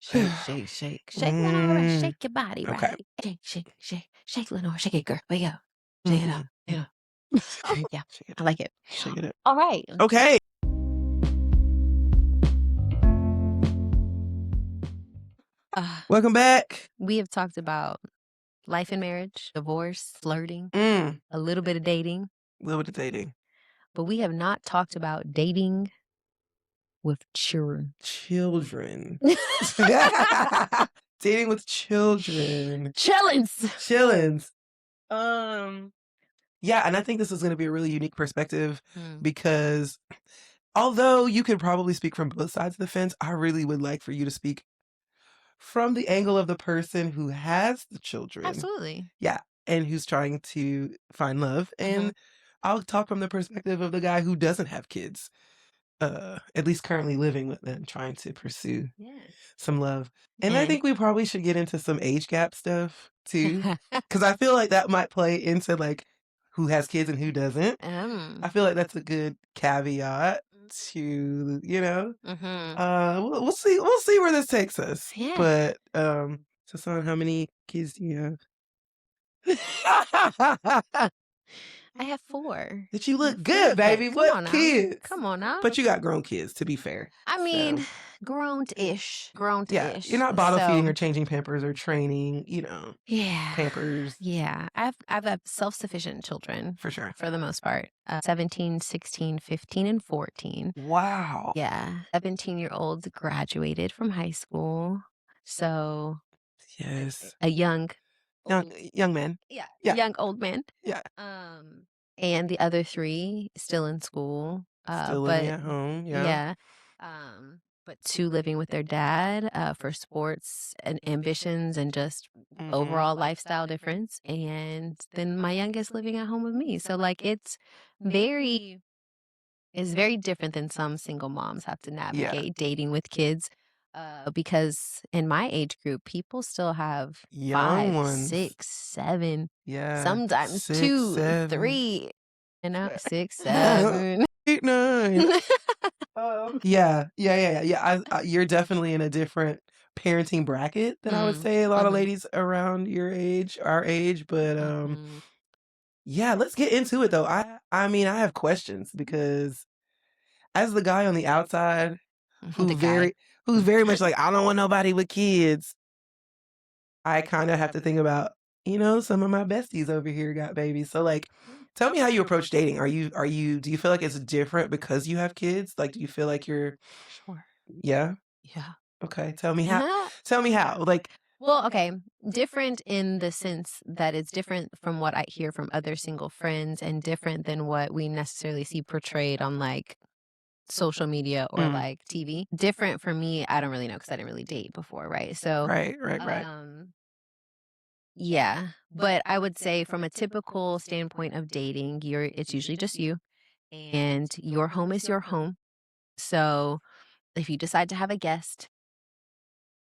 Shake, shake, shake. Shake, Lenora. Shake your body Okay. right. Shake, shake, shake. Shake, Lenora. Shake it, girl. Wake up. Shake it up. Mhm. Yeah, Shake it I up. like it. Shake it up. All right. Okay. Welcome back. We have talked about life and marriage, divorce, flirting, A a little bit of dating, little bit of dating. but we have not talked about dating with children. Children. Dating with children. Chillins. Chillins. Yeah, and I think this is going to be a really unique perspective because although you could probably speak from both sides of the fence, I really would like for you to speak from the angle of the person who has the children. Absolutely. Yeah, and who's trying to find love. And I'll talk from the perspective of the guy who doesn't have kids, at least currently living with them, trying to pursue some love. And I think we probably should get into some age gap stuff too, because I feel like that might play into like who has kids and who doesn't. I feel like that's a good caveat to, we'll see where this takes us. Yeah. But so Son, how many kids do you have? I have 4. That you look good, baby. Come What on now. kids? Come on now. But you got grown kids, to be fair. I mean, grown-ish. Yeah, you're not bottle feeding or changing Pampers or training, Pampers. Yeah, I've self-sufficient children For sure. for the most part. 17, 16, 15, and 14. Wow. Yeah, 17-year-old graduated from high school, so Yes. a young man. Yeah, Yeah. young old man. Yeah. And the other 3 still in school. Still living at home. Yeah. But 2 living with their dad for sports and ambitions and just overall lifestyle difference. And then my youngest living at home with me. So like it's very different than some single moms have to navigate dating with kids. Because in my age group, people still have Young 5, ones. 6, 7, Yeah. sometimes 6, 2, 7. 3, 6, 7, 8, 9. Yeah. You're definitely in a different parenting bracket than I would say a lot of ladies around your age, our age. But yeah, let's get into it though. I mean, I have questions because as the guy on the outside who's very much like, I don't want nobody with kids, I kind of have to think about, some of my besties over here got babies. So like, tell me how you approach dating. Do you feel like it's different because you have kids? Like, do you feel like you're Sure. Yeah? Yeah. Okay. Tell me how. Tell me how. Like, Well, okay. Different in the sense that it's different from what I hear from other single friends and different than what we necessarily see portrayed on like social media or like TV. Different for me, I don't really know because I didn't really date before, right? So right. Yeah, but I would say from a typical standpoint of dating, it's usually just you and your home is your home. So if you decide to have a guest,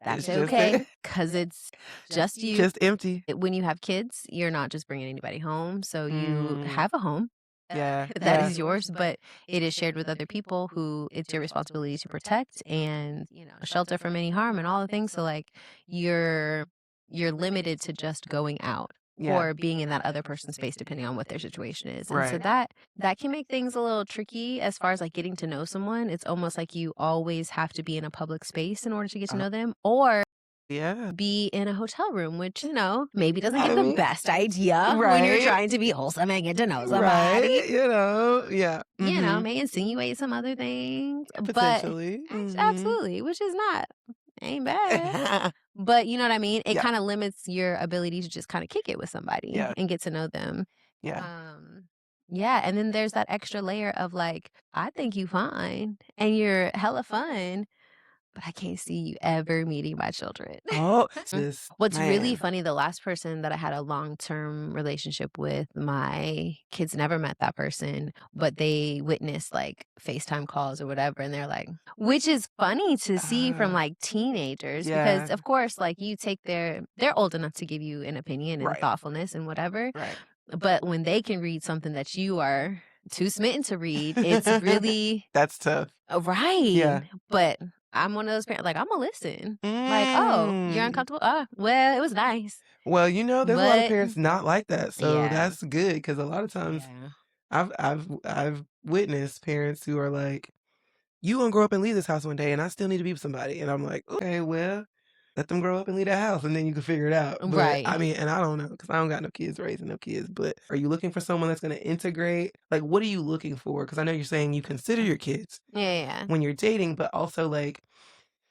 that's okay because it's just you. Just empty. When you have kids, you're not just bringing anybody home. So you have a home. Yeah. That is yours, but it is shared with other people who it's your responsibility to protect and, shelter from any harm and all the things. So like you're limited to just going out or being in that other person's space depending on what their situation is. And so that can make things a little tricky as far as like getting to know someone. It's almost like you always have to be in a public space in order to get to know them or be in a hotel room, which, maybe doesn't get the best idea when you're trying to be wholesome and get to know somebody. Right. May insinuate some other things. Potentially. But absolutely, which is ain't bad. But you know what I mean? It kind of limits your ability to just kind of kick it with somebody and get to know them. Yeah. And then there's that extra layer of like, I think you fine and you're hella fun, but I can't see you ever meeting my children. Oh, What's really funny, the last person that I had a long-term relationship with, my kids never met that person, but they witnessed like FaceTime calls or whatever. And they're like, which is funny to see from like teenagers because of course, like you take they're old enough to give you an opinion and thoughtfulness and whatever. Right. But when they can read something that you are too smitten to read, it's really that's tough. Right. Yeah. But I'm one of those parents, like, Imma listen. Like, "Oh, you're Mm. uncomfortable? Well, it was nice." Well, there's a lot of But parents not like that, so yeah. that's good because a lot of times Yeah. I've witnessed parents who are like, "You gonna grow up and leave this house one day, and I still need to be with somebody." And I'm like, "Okay, well, let them grow up and leave that house, and then you can figure it out." But I Right. mean, and I don't know because I don't got no kids raising no kids. But are you looking for someone that's gonna integrate? Like, what are you looking for? Because I know you're saying you consider your kids Yeah, yeah. when you're dating, but also like,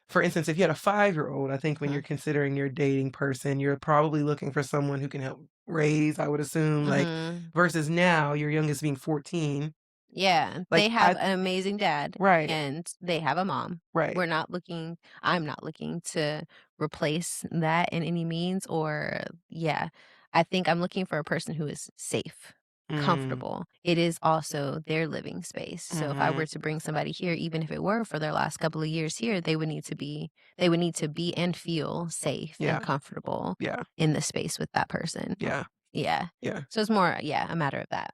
for instance, if you had a 5-year-old, I think when Mhm. you're considering your dating person, you're probably looking for someone who can help raise, I would assume, like, Mhm. versus now, your youngest being 14. Yeah, they Like, have an amazing dad, right, and they have a mom. right. I'm not looking to replace that in any means or yeah. I think I'm looking for a person who is safe, Mm, comfortable. It is also their living space. So if I were mhm. to bring somebody here, even if it were for their last couple of years here, they would need to be and feel safe and Yeah, comfortable yeah, in the space with that person. yeah, Yeah. yeah. So it's more, yeah, a matter of that.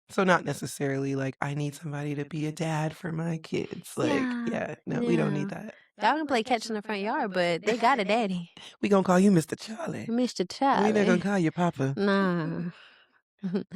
So not necessarily like, "I need somebody to be a dad for my kids." Like, Yeah, yeah, no, we don't need yeah. that. Y'all can play catch in the front yard, but they got a daddy, We gonna call you Mr. Charlie. Mr. We not gonna Charlie. call you Papa. Nah.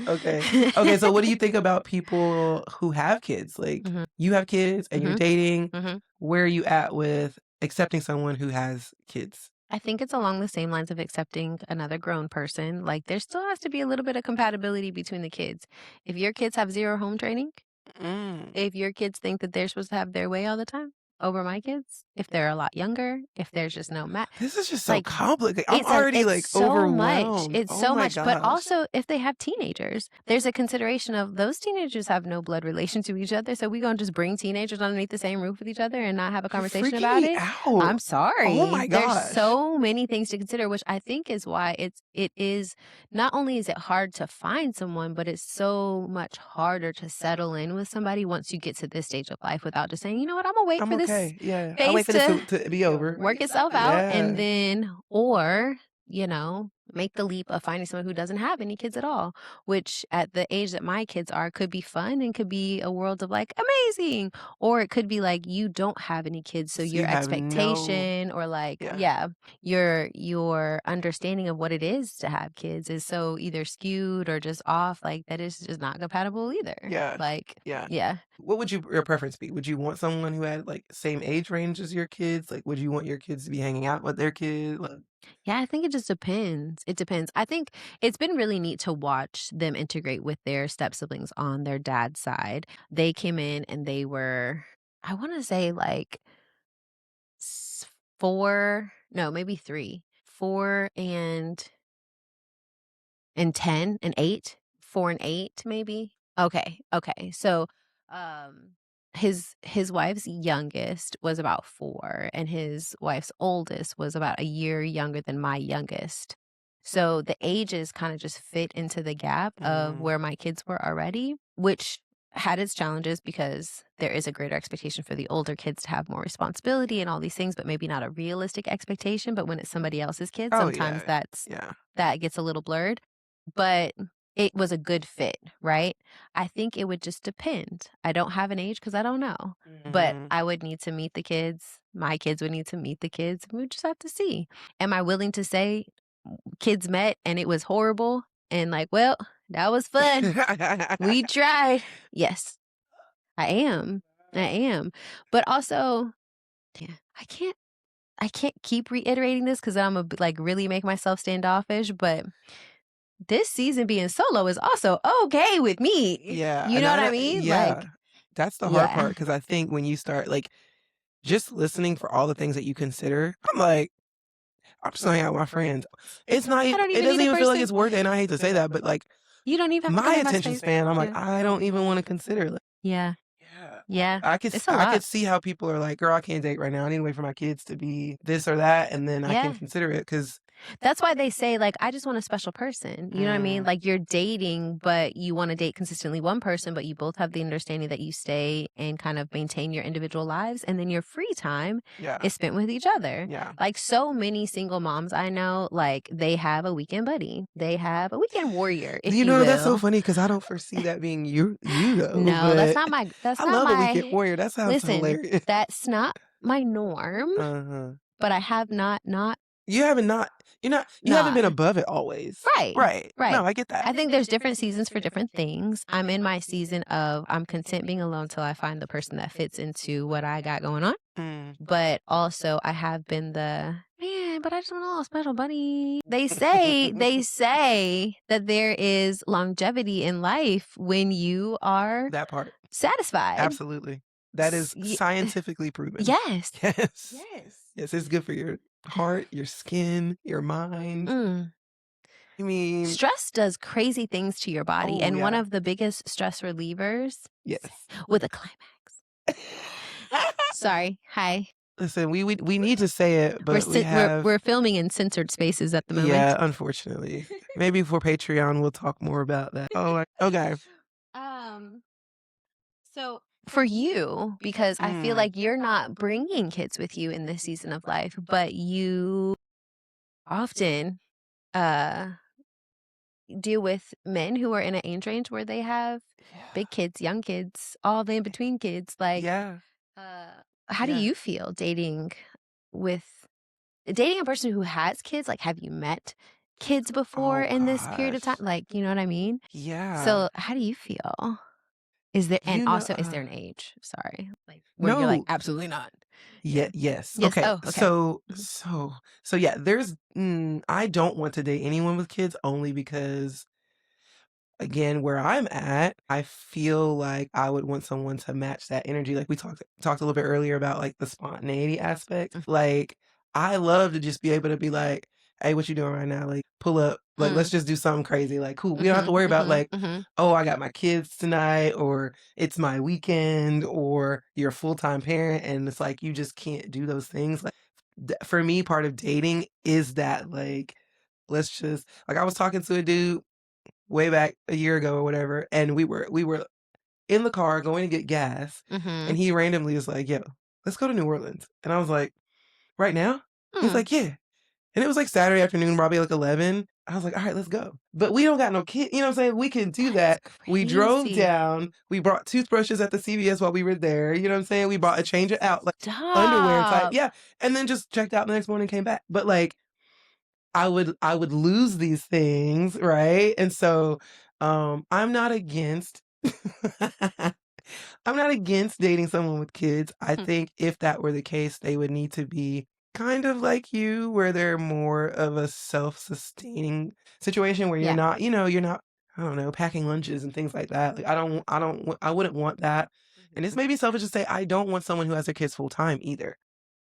Okay. Okay, so what do you think about people who have kids? Like, Mhm, you have kids and you're mhm, dating. mhm. Where are you at with accepting someone who has kids? I think it's along the same lines of accepting another grown person. Like, there still has to be a little bit of compatibility between the kids. If your kids have 0 home training, Mm. if your kids think that they're supposed to have their way all the time over my kids, if they're a lot younger, if there's just no This is just so like complicated. I'm already, it's like, so much. overwhelmed. It's Oh so my much. But gosh. also if they have teenagers, there's a consideration of those teenagers have no blood relation to each other. So we gonna just bring teenagers underneath the same roof with each other and not have a You're conversation freaking about me it. out. I'm Oh sorry. my There's gosh. so many things to consider, which I think is why it is not only is it hard to find someone, but it's so much harder to settle in with somebody once you get to this stage of life without just saying, you know what, I'm gonna wait I'm for this okay. Yeah. I'll wait phase for this to to be over. work itself out and Yeah. then or make the leap of finding someone who doesn't have any kids at all, which at the age that my kids are could be fun and could be a world of like amazing. Or it could be like you don't have any kids, so So your you have no expectation or like, yeah. yeah, your understanding of what it is to have kids is so either skewed or just off, like that is just not compatible either. Yeah. Like, Yeah. yeah. What would your preference be? Would you want someone who had, like, same age range as your kids? Like, would you want your kids to be hanging out with their kid? Like Yeah, I think it just depends. It depends. I think it's been really neat to watch them integrate with their step siblings on their dad's side. They came in and they were, I want to say like 4, no, maybe 3, 4 and 10 and 8, 4 and 8 maybe. Okay, okay. So, um, his wife's youngest was about 4, and his wife's oldest was about a year younger than my youngest. So the ages kinda just fit into the gap of mm, where my kids were already, which had its challenges because there is a greater expectation for the older kids to have more responsibility and all these things, but maybe not a realistic expectation, but when it's somebody else's kids, oh, sometimes yeah. Yeah. that gets a little blurred, but it was a good fit, right? I think it would just depend. I don't have an age because I don't know, but Mhm. I would need to meet the kids. My kids would need to meet the kids. We just have to see. Am I willing to say kids met and it was horrible and like, well, that was fun. We tried. Yes, I am. I am. But also, yeah, I can't keep reiterating this because I'm gonna like really make myself standoffish, but this season being solo is also okay with me. Yeah, You and know what I I mean? yeah. Like, That's the hard part yeah. because I think when you start, like, just listening for all the things that you consider, I'm like, "I'm just gonna hang out with my friends." I don't It even doesn't need a even feel like person. it's worth it, and I hate to say that, but, like, You don't even have to my come in my attention space. span, I'm like, Yeah. "I don't even wanna consider, like" Yeah. yeah. Yeah. It's a I could lot. see how people are like, "Girl, I can't date right now. I need to wait for my kids to be this or that, and then I can Yeah. consider it." Because That's why they say, like, I just want a special person. You know what I mean? mm, Like, you're dating, but you want to date consistently one person, but you both have the understanding that you stay and kind of maintain your individual lives. And then your free time yeah, is spent with each other. yeah. Like, so many single moms I know, like, they have a weekend buddy, they have a weekend warrior, if You you know, that's so will. funny because I don't foresee that being you though, No, but that's I not love a weekend my warrior. That sounds listen, hilarious. that's not my norm, but I have not You haven't not you're not you haven't not. been above it always. Right. Right. Right. No, I get that. I think there's different seasons for different things. I'm in my season of I'm content being alone till I find the person that fits into what I got going on. Mm. But also I have been the man, but I just want a little special buddy. They say that there is longevity in life when you are That part. satisfied. Absolutely. That is scientifically proven. Yes. Yes. Yes. Yes, it's good for your heart, your skin, your mind. I mean, stress does crazy things to your body, and one of the biggest stress relievers yes. with a climax. Sorry. Hi. Listen, we need to say it, but we're filming in censored spaces at the moment. Yeah, unfortunately. Maybe for Patreon we'll talk more about that. Oh, okay. So for you, because I feel like you're not bringing kids with you in this season of life, but you often deal with men who are in an age range where they have big kids, young kids, all the in-between kids. Like, how do you feel dating a person who has kids? Like, have you met kids before in this period of time? Like, you know what I mean? Yeah. So how do you feel? Is there, and also, is there an age? Sorry. Like, where you're like, absolutely not. Yes. Yes. Okay. Oh, okay. So yeah, there's I don't want to date anyone with kids only because again, where I'm at, I feel like I would want someone to match that energy. Like we talked a little bit earlier about like the spontaneity aspect. Like I love to just be able to be like, hey, what you doing right now? Like pull up, like let's just do something crazy. Like cool. We don't have to worry about like, oh, I got my kids tonight, or it's my weekend, or you're a full-time parent and it's like you just can't do those things. Like for me, part of dating is that like let's just like I was talking to a dude way back a year ago or whatever, and we were in the car going to get gas, and he randomly was like, "Yo, let's go to New Orleans." And I was like, "Right now?" He's like, "Yeah." And it was like Saturday afternoon, probably like 11. I was like, "All right, let's go." But we don't got no kid, you know what I'm saying? We can do that. We drove down. We brought toothbrushes at the CVS while we were there. You know what I'm saying? We bought a change of out like underwear type, yeah, and then just checked out the next morning, came back. But like I would lose these things, right? And so I'm not against I'm not against dating someone with kids. I think if that were the case, they would need to be kind of like you, where they're more of a self-sustaining situation where you're not, you're not, I don't know, packing lunches and things like that. Like I wouldn't want that. And it's maybe selfish to say I don't want someone who has their kids full time either,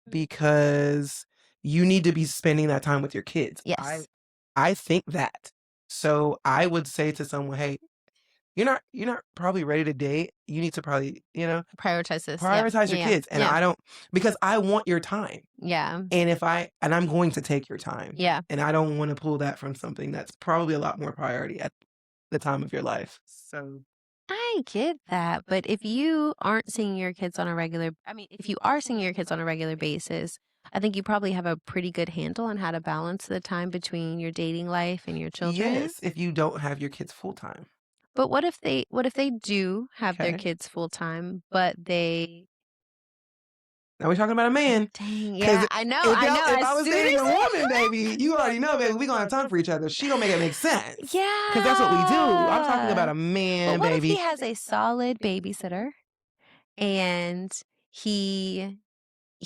because you need to be spending that time with your kids. Yes. I think that. So I would say to someone, hey, you're not probably ready to date. You need to probably, prioritize this. Prioritize your kids. And I don't, because I want your time. Yeah. And I'm going to take your time. Yeah. And I don't want to pull that from something that's probably a lot more priority at the time of your life. So I get that. But if you aren't seeing your kids on a regular, if you are seeing your kids on a regular basis, I think you probably have a pretty good handle on how to balance the time between your dating life and your children. yes, if you don't have your kids full time. But what if they do have their kids full time, but they Now we're talking about a man. Dang, yeah, I know. If I was dating a woman, baby, you already know, baby, we gonna have time for each other. She gonna make it make sense. Yeah. Because that's what we do. I'm talking about a man, but what baby. if he has a solid babysitter and he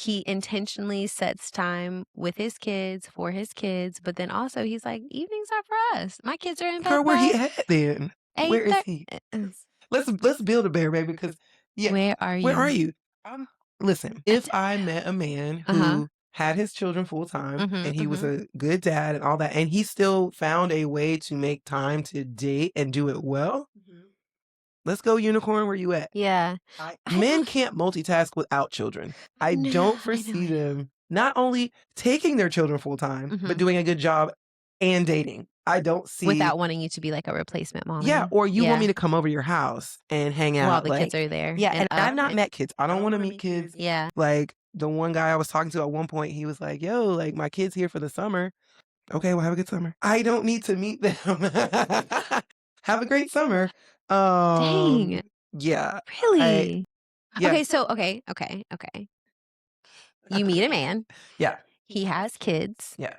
intentionally sets time with his kids for his kids, but then also he's like, evenings are for us. My kids are in bed. Girl, where he at then? Where is he? Let's build a bear, baby, because Where are you? Where are you? Listen, if I met a man who had his children full time and he was a good dad and all that, and he still found a way to make time to date and do it well, let's go unicorn, where you at? Yeah. Men can't multitask without children. I don't foresee them not only taking their children full time, but doing a good job and dating. I don't see, without wanting you to be like a replacement mom. Yeah, or you want me to come over your house and hang out while the kids are there. Yeah, and I've not met kids. I don't want to meet kids. Yeah. Like the one guy I was talking to at one point, he was like, "Yo, like my kid's here for the summer." Okay, well, have a good summer. I don't need to meet them. Have a great summer. Dang. Yeah. Really? Yeah. Okay, so okay. You meet a man, Yeah. he has kids, Yeah.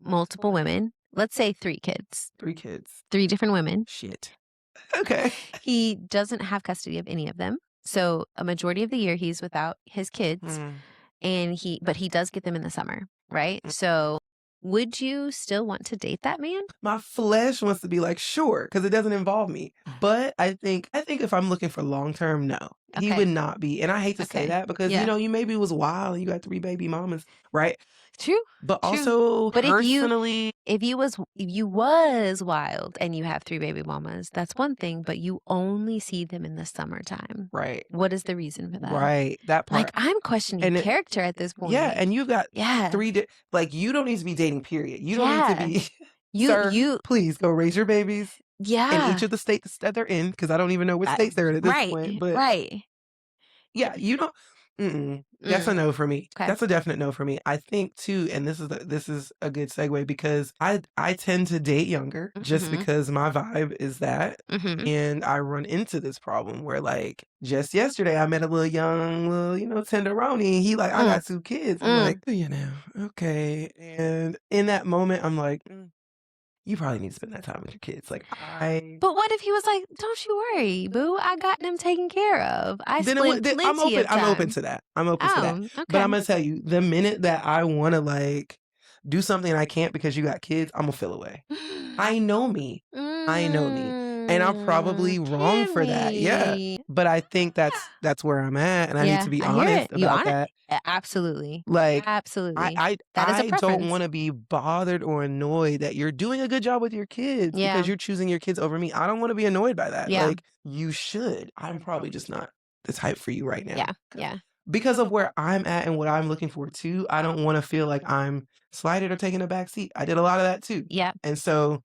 multiple women, let's say 3 kids, 3 kids. 3 different women. Shit. Okay. He doesn't have custody of any of them. So a majority of the year he's without his kids, Mm. and but he does get them in the summer, right? So would you still want to date that man? My flesh wants to be like, sure, because it doesn't involve me. But I think if I'm looking for long term, no. He Okay. would not be. And I hate to say Okay. that because, Yeah. you maybe was wild and you got 3 baby mamas, right? True. But True. also But personally, if you was wild and you have 3 baby mamas, that's one thing, but you only see them in the summertime. right, What is the reason for that? right, that Like, part. I'm questioning And character at this yeah, point. and you've got Yeah. 3 like you don't need to be dating, period. You don't need to Yeah. be, You sir, you please go raise your babies in each yeah. of the states that they're in, because I don't even know which I states they're in at this right. point. But Right. yeah, you don't. That's a Mm. no for me. Okay. That's a definite no for me. I think too, and this is a good segue because I tend to date younger just Mhm. because my vibe is that, Mhm. and I run into this problem where like just yesterday I met a little young little tenderoni. He like I Mm. got 2 kids. I'm Mm. like okay, and in that moment I'm like. You probably need to spend that time with your kids. Like But what if he was like, "Don't you worry, boo. I got them taken care of. I then it would. spend Then plenty of I'm open time." to that. I'm open to that. Oh, But okay. I'm gonna tell you, the minute that I want to like do something I can't because you got kids, I'm gonna feel away. I know me. I know me, and I'm probably wrong for that. Yeah, Kimmy. but I think that's where I'm at, and I need to Yeah, be I hear it. honest You about on it? that. Absolutely. Like, Absolutely. That is a I don't preference. want to be bothered or annoyed that you're doing a good job with your kids because Yeah. you're choosing your kids over me. I don't want to be annoyed by that. Yeah. Like, you should. I'm probably just not the type for you right now. Yeah. Yeah. Because of where I'm at and what I'm looking for too, I don't want to feel like I'm slighted or taking a back seat. I did a lot of that too. Yeah. And so,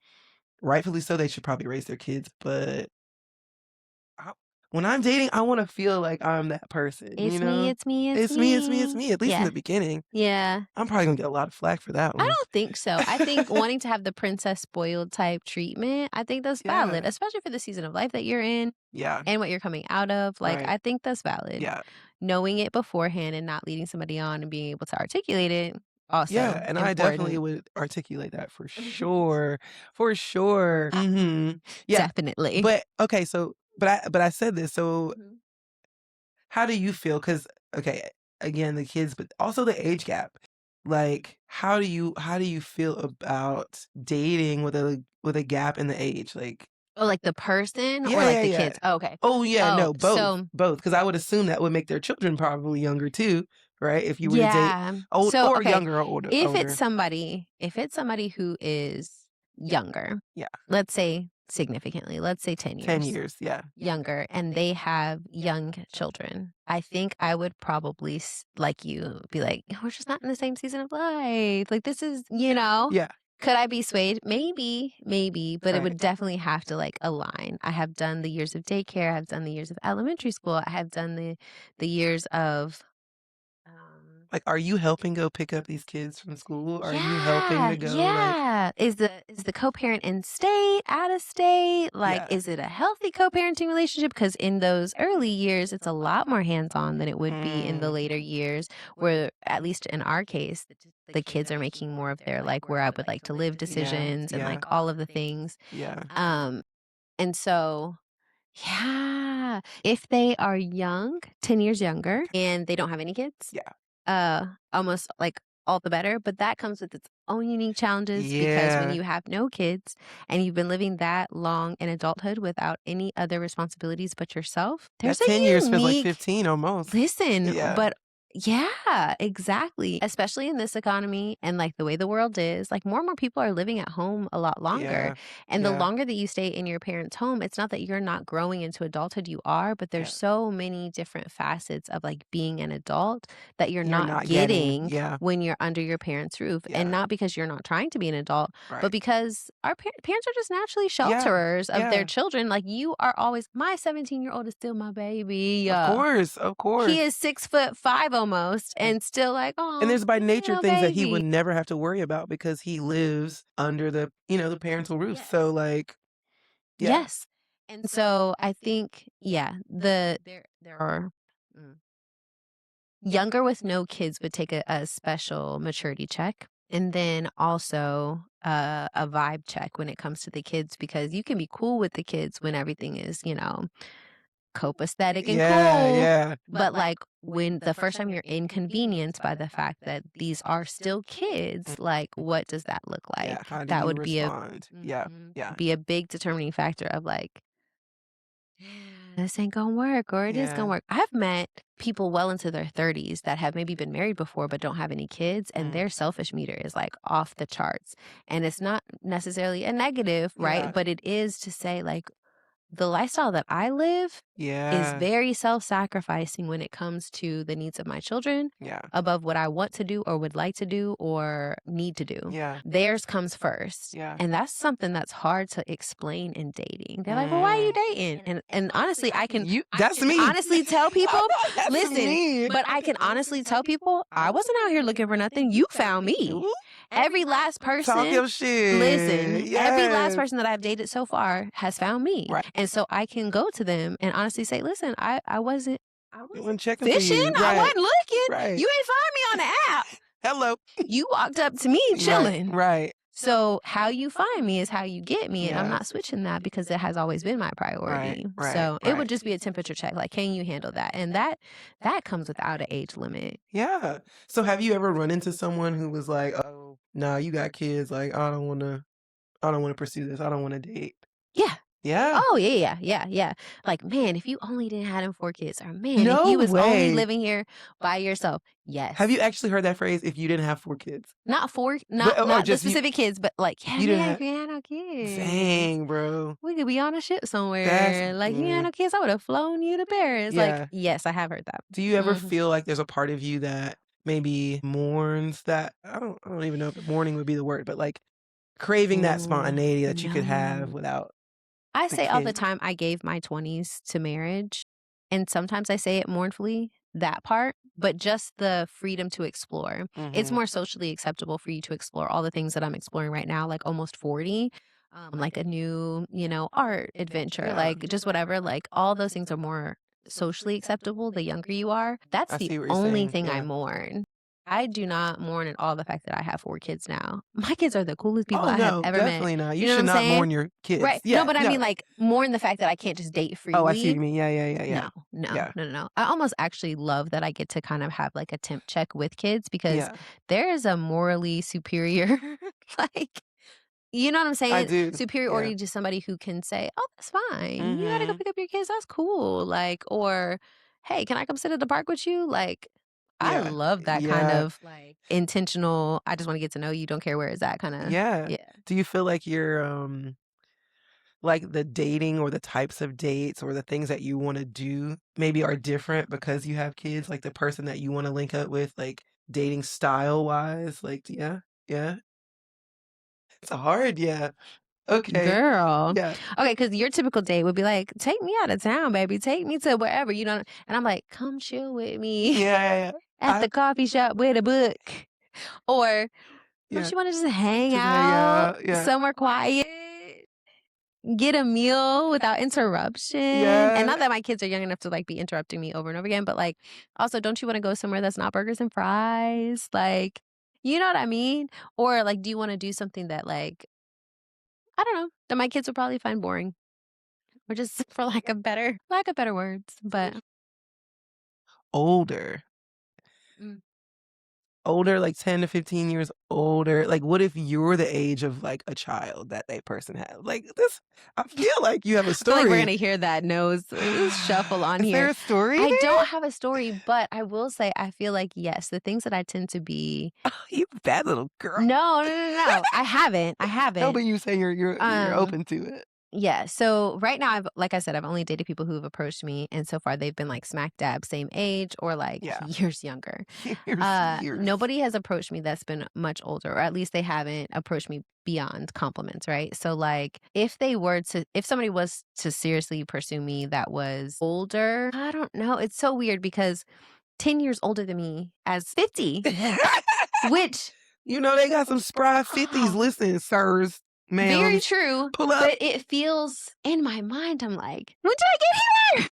rightfully so, they should probably raise their kids. But I, when I'm dating, I want to feel like I'm that person, It's me, it's me, it's It's me, it's me, it's me. me, at least in Yeah. the beginning. Yeah. I'm probably gonna get a lot of flack for that I one. don't think so. I think wanting to have the princess spoiled type treatment, I think that's valid, Yeah. especially for the season of life that you're in Yeah. and what you're coming out of. Like, Right. I think that's valid. Yeah. Knowing it beforehand and not leading somebody on and being able to articulate it, Yeah, also and I definitely important. would articulate that for sure. For sure. Yeah. Definitely. But okay, so but I said this, so Mhm. how do you feel? Because okay, again, the kids, but also the age gap. Like, how do you feel about dating with a gap in the age? Like, Oh, like the person or yeah, like yeah, the yeah. kids? Oh, okay. Oh yeah, Oh, no, both, so both. Because I would assume that would make their children probably younger too, right? If you were to date yeah. old So, or okay, younger or older. if it's somebody who is younger, Yeah, let's say significantly, let's say 10 10 years years. Yeah, younger, and they have young children, I think I would probably, like you, be like, "We're just not in the same season of life. Like, this is," yeah, Could I be swayed? Maybe, maybe, but it right. would definitely have to like align. I have done the years of daycare. I've done the years of elementary school. I have done the years of um Like, are you helping go pick up these kids from school? Are you helping yeah, to go like, yeah. Is the co-parent in state, out of state? Like, yeah, is it a healthy co-parenting relationship? Because in those early years, it's a lot more hands-on than it would be in the mm, later years, where at least in our case, the kids are making more of their like where I would like to live yeah, decisions and yeah, like all of the things. yeah, Um, and so yeah, if they are young, 10 years younger, and they don't have any kids, yeah, almost like all the better, but that comes with its own unique challenges because when yeah. you have no kids and you've been living that long in adulthood without any other responsibilities but yourself, That there's a 10 years feels like unique 15 almost. listen, Yeah, but yeah, exactly. Especially in this economy and like the way the world is, like more and more people are living at home a lot longer. yeah, And the yeah, longer that you stay in your parents' home, it's not that you're not growing into adulthood, you are, but there's yeah. so many different facets of like being an adult that you're You're not not getting. getting Yeah, when you're under your parents' roof. And yeah, not because you're not trying to be an adult, but right. because our parents are just naturally Yeah, shelterers of their yeah. children. Like you are always, my 17-year-old is still my baby. Of course, of He course. is 6'5" almost Yeah. and still like, And "Oh, there's by nature little things that he would baby." never have to worry about because he lives under the parental roof. Yes. So like, yeah. Yes. And so I think, yeah, there are mm. younger with no kids would take a special maturity check. And then also a vibe check when it comes to the kids, because you can be cool with the kids when everything is, copacetic and Yeah, cool. yeah. But like when the first time you're inconvenienced by the fact that these are still kids, like what does that look like? Yeah, how do That you would be respond? Yeah, yeah. be a big determining factor of like, this ain't gonna work, or it is gonna Yeah. work. I've met people well into their 30s that have maybe been married before but don't have any kids, and their selfish meter is like off the charts. And it's not necessarily a negative, right? Yeah. But it is to say, like, the lifestyle that I live is Yeah. very self-sacrificing when it comes to the needs of my children Yeah. above what I want to do or would like to do or need to do. Yeah. Theirs comes first. Yeah. And that's something that's hard to explain in dating. They're like, "Well, why are you dating?" And honestly, I can That's me. honestly tell people, That's listen, me. but I can honestly tell people, I wasn't out here looking for nothing. You found me. Ooh, Every last talk person, your shit. listen, every last Yes. person that I've dated so far has found me. Right. And so I can go to them and honestly say, listen, I wasn't wasn't checking for fishing. you. I Right. wasn't looking. Right. You ain't find me on the app. Hello. You walked up to me chilling. Right. So how you find me is how you get me. And I'm Yeah. not switching that because it has always been my priority. Right, So it would right. just be a temperature check. Like, can you handle that? And that comes without an age limit. Yeah. So have you ever run into someone who was like, "Oh, nah, you got kids. Like, I don't want to pursue this. I don't want to date." Yeah. Yeah. Oh, yeah. Like, man, if you only didn't have them 4 kids, or man, No if you was only way. living here by yourself. Yes. Have you actually heard that phrase? If you didn't have 4 kids, Not 4, or not the just you specific kids, but like, yeah, you didn't man, have. if you had no kids, Dang, bro. we could be on a ship That's somewhere. Like, you had no kids, I would have flown you to Paris. Like, yeah. yes, I have heard that. Do you ever Mhm. feel like there's a part of you that maybe mourns that? I don't even know if mourning would be the word, but like craving that Ooh, spontaneity that you could have no. without I the say all the kid. time, I gave my 20s to marriage. And sometimes I say it mournfully, that part, but just the freedom to explore. It's Mhm. more socially acceptable for you to explore all the things that I'm exploring right now, like almost 40. Like a new, art adventure, Yeah. like just whatever. Like all those things are more socially acceptable the younger you are. That's I the see what you're only saying. thing I Yeah. mourn. I do not mourn at all the fact that I have 4 kids now. My kids are the coolest people Oh I have no, ever met. definitely not. You You know what should I'm not saying? mourn your kids. Right. Yeah. No, but I No. mean, like, mourn the fact that I can't just date Oh, I see what you freely. mean. Yeah. Yeah. No. I almost actually love that I get to kind of have like a temp check with kids, because Yeah. there is a morally superior, like, you know what I'm I saying? do. Yeah. Superiority to somebody who can say, "Oh, that's fine. You gotta go Mhm. pick up your kids. That's cool." Like, or, "Hey, can I come sit at the park with you?" Like, I Yeah. love that kind Yeah. of like intentional, I just want to get to know you, don't care where it's at kind of. Yeah. Yeah. Do you feel like you're like the dating or the types of dates or the things that you want to do maybe are different because you have kids, like the person that you want to link up with, like dating style wise? Like, yeah. Yeah. It's hard. Yeah. Okay. Girl. Yeah. Okay, because your typical date would be like, take me out of town, baby. Take me to wherever, you know. And I'm like, come chill with me Yeah. at I the coffee shop with a book. Or yeah. don't you want to just hang Just hang out out. Yeah. somewhere quiet? Get a meal without interruption. And Yeah. not that my kids are young enough to like be interrupting me over and over again, but like also, don't you want to go somewhere that's not burgers and fries? Like, you know what I mean? Or like, do you want to do something that like, I don't know, that my kids would probably find boring? Or just for lack of better words, but Older. Mm. Older, like 10 to 15 years older. Like, what if you're the age of like a child that they person had? Like this, I feel like you have a I feel like we're story. gonna hear that nose shuffle on Is here. there a story I there? don't have a story, but I will say I feel like yes, the things that I tend to be. Oh, you bad little girl. No. I haven't. No, but you say you're Um, open to it. Yeah. So right now, like I said, I've only dated people who have approached me, and so far they've been like smack dab same age or like Yeah. years younger. Years. Nobody has approached me that's been much older, or at least they haven't approached me beyond compliments, right? So like if somebody was to seriously pursue me that was older, I don't know. It's so weird because 10 years older than me as 50, which You know they got some spry 50s listening, sirs, very ma'ams. true, Pull up. but it feels in my mind, I'm like, when did I get here?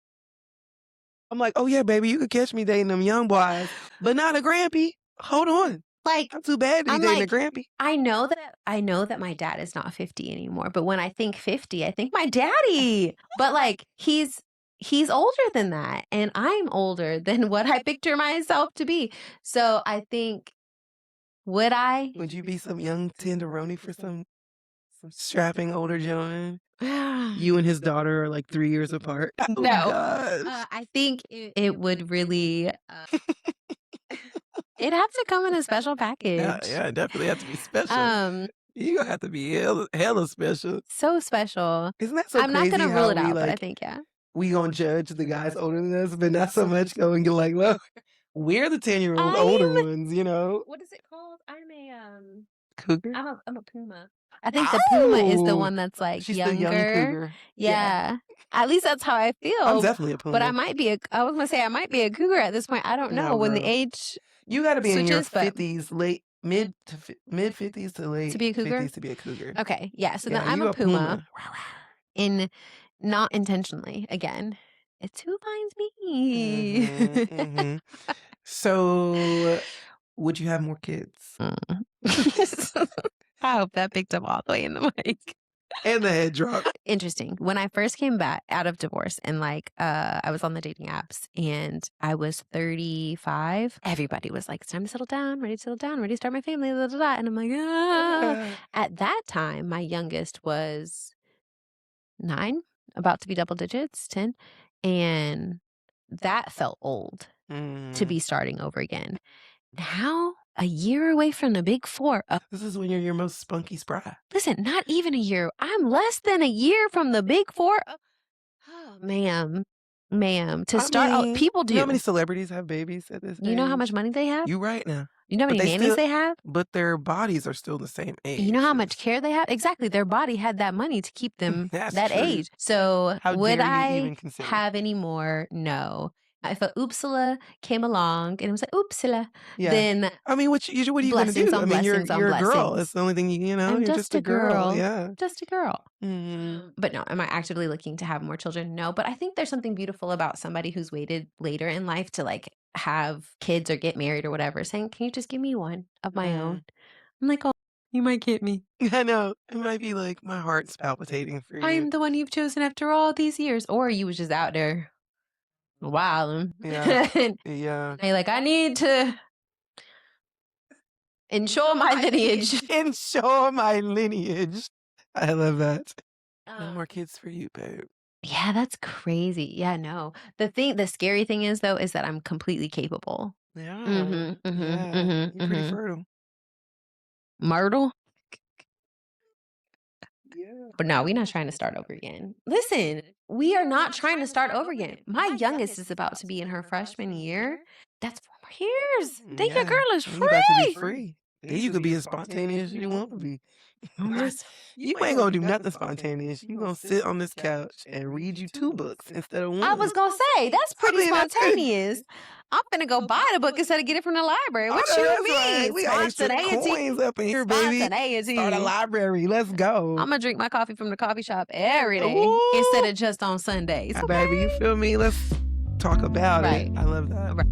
I'm like, oh yeah, baby, you could catch me dating them young boys, but not a grampy. Hold on. Like, I'm too bad to be I'm dating like, a grampy. I know that my dad is not 50 anymore, but when I think 50, I think my daddy. But like he's older than that, and I'm older than what I picture myself to be. So I think would Would you be some young tenderoni for some strapping older gentleman? You and his daughter are like 3 years apart. Oh No. gosh. I think it would really it'd have to come in a special Yeah, package. yeah, it definitely have to be special. Um, You gonna have to be hella special. so special. Isn't that so I'm not crazy gonna rule how it we out, but I like think yeah. we gonna judge the guys older than us, but not so much going to like, look, we're the 10-year-old older ones, you know? What is it called? I'm a Cougar? I'm a puma. I think the puma is the Oh! one that's like She's the young younger. cougar. Yeah. At least that's how I I'm feel. definitely a But I puma. might be I was gonna say I might be a cougar at this point. I don't know No, when the girl. age You gotta be in your switches, but 50s, mid 50s to late to be a cougar? 50s to be a cougar. Okay, yeah. So then Yeah, I'm you a a puma puma. in not intentionally. Again, it's who finds me. Mhm. So, would you have more kids? I hope that picked up all the way in the mic. And the head drop. Interesting. When I first came back out of divorce and like I was on the dating apps and I was 35, everybody was like, it's time to settle down, ready to settle down, ready to start my family, blah, blah, blah. And I'm like, ah. At that time, my youngest was 9, about to be double digits, 10. And that felt old to be starting over again. Now, a year away from the big 4. This is when you're your most spunky spry. Listen, not even a year. I'm less than a year from the big 4. Oh, ma'am. To start, people do. You know how many celebrities have babies at this age? You know how much money they have? You right now. You know how But many nannies they have? But their bodies are still the same age. You know how much care they have? Exactly. Their body had that money to keep them that true. age. So How would dare you I even consider? have any more? No. If a oopsala came along and it was like oopsala, Yeah. then I mean, what are you gonna blessings do? on I mean, you're blessings on a girl. blessings. It's the only thing you know. I'm You're just a girl. Yeah. Just a girl. Mhm. But no, am I actively looking to have more children? No, but I think there's something beautiful about somebody who's waited later in life to like have kids or get married or whatever, saying, can you just give me one of my own? I'm like, oh, you might get me. I know. It might be like my heart's palpitating for you. I'm the one you've chosen after all these years. Or you was just out there wilding. Yeah. And Yeah. you're like, I need to ensure my lineage. Ensure my lineage. I love that. No more kids for you, babe. Yeah, that's crazy. Yeah, no. The scary thing is though, is that I'm completely capable. Yeah. You're pretty fertile. Myrtle? Yeah. But no, we're not trying to start over again. Listen, we are not trying to start over again. My youngest is about to be in her freshman year. That's 4 more years. Then your girl is You about to be free. free. Then you could be as spontaneous as you want to be. You ain't gonna do nothing spontaneous. You gonna sit on this couch and read you 2 books instead of 1. I was gonna say that's pretty spontaneous. I'm gonna go buy the book instead of get it from the library. What you mean? Right. We got extra coins up in here, baby. Start a library. Let's go. I'm gonna drink my coffee from the coffee shop every day Ooh. instead of just on Sundays. Okay? Baby, you feel me? Let's talk about it. I love that. Right.